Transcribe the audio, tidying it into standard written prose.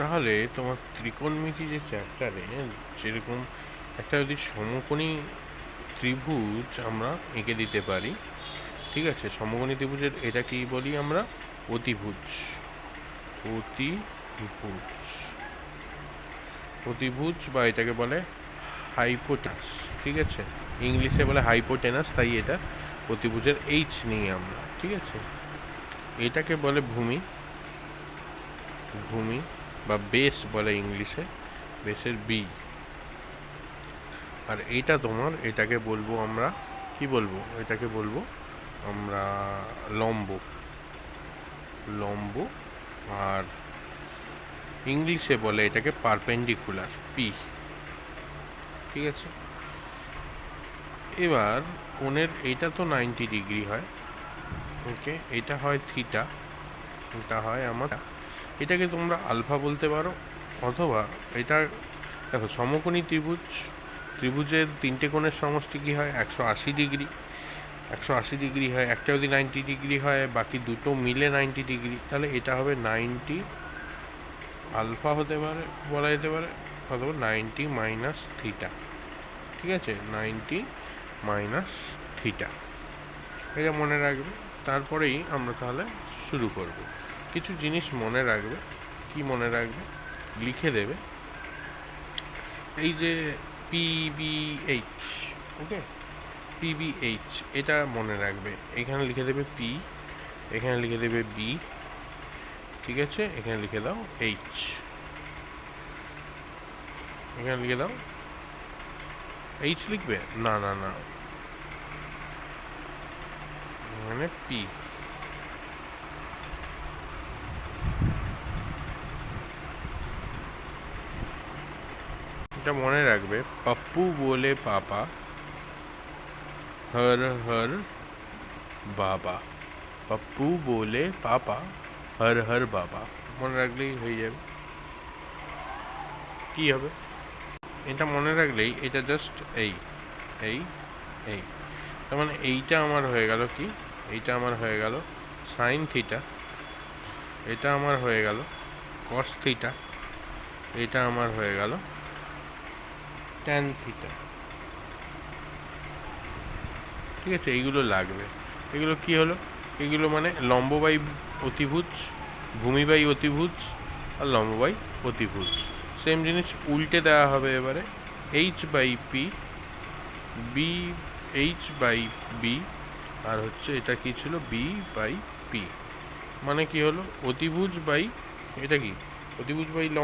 তাহলে তোমার ত্রিকোণমিতি যে চ্যাপ্টারে যেরকম একটা যদি সমকোণী ত্রিভুজ আমরা এঁকে দিতে পারি, ঠিক আছে, সমকোণী ত্রিভুজের এটা কি বলি আমরা? অতিভুজ। অতিভুজ অতিভুজ বা এটাকে বলে হাইপোটেনাস, ঠিক আছে, ইংলিশে বলে হাইপোটেনাস, তাই এটা অতিভুজের এইচ নিই আমরা, ঠিক আছে। এটাকে বলে ভূমি, ভূমি বা বেস বলে ইংলিশে, বেসের বি। আর এইটা তোমার, এটাকে বলবো আমরা কি বলবো? এটাকে বলবো আমরা লম্ব, লম্ব। আর ইংলিশে বলে এটাকে পারপেন্ডিকুলার, পি, ঠিক আছে। এবার কোণের এইটা তো 90 ডিগ্রি হয়, ওকে, এটা হয় থিটা, এটা হয় আমার, এটাকে তোমরা আলফা বলতে পারো, অথবা এটা দেখো সমকোণী ত্রিভুজ, ত্রিভুজের তিনটে কোণের সমষ্টি কী হয়? 180 ডিগ্রি, 180 ডিগ্রি হয়, একটা যদি 90 ডিগ্রি হয় বাকি দুটো মিলে 90 ডিগ্রি, তাহলে এটা হবে 90 আলফা হতে পারে, বলা যেতে পারে, অথবা 90 মাইনাস থিটা, ঠিক আছে, 90 মাইনাস থিটা, এটা মনে রাখবে। তারপরেই আমরা তাহলে শুরু করব। কিছু জিনিস মনে রাখবে। কি মনে রাখবে? লিখে দেবে এই যে পিবিএইচ, ওকে, পিবিএইচ এটা মনে রাখবে। এখানে লিখে দেবে পি, এখানে লিখে দেবে বি, ঠিক আছে, এখানে লিখে দাও এইচ, এখানে লিখে দাও এইচ, লিখবে না না না, মানে পি। এটা মনে রাখবে, पप्पू बोले पापा हर हर बाबा, पप्पू बोले पापा हर हर बाबा, মনে রাখলেই হয়ে যাবে। কি হবে? এটা মনে রাখলেই, এটা জাস্ট এই এই এই, তার মানে এইটা আমার হয়ে গেল কি? এইটা আমার হয়ে গেল সাইন থিটা, এটা আমার হয়ে গেল কস থিটা, এটা আমার হয়ে গেল ট্যান থিটা, ঠিক আছে। এইগুলো লাগবে। এগুলো কি হলো? এগুলো মানে লম্ব বাই অতিভুজ, ভূমি বাই অতিভুজ, আর লম্ব বাই অতিভুজ। সেম জিনিস উল্টে দেওয়া হবে এবারে, H by P, B, H by B, আর হচ্ছে এটা কি ছিল? B by P. মানে কি হলো? অতিভুজ বাই, এটা কি? অতিভুজ বাই লম্ব।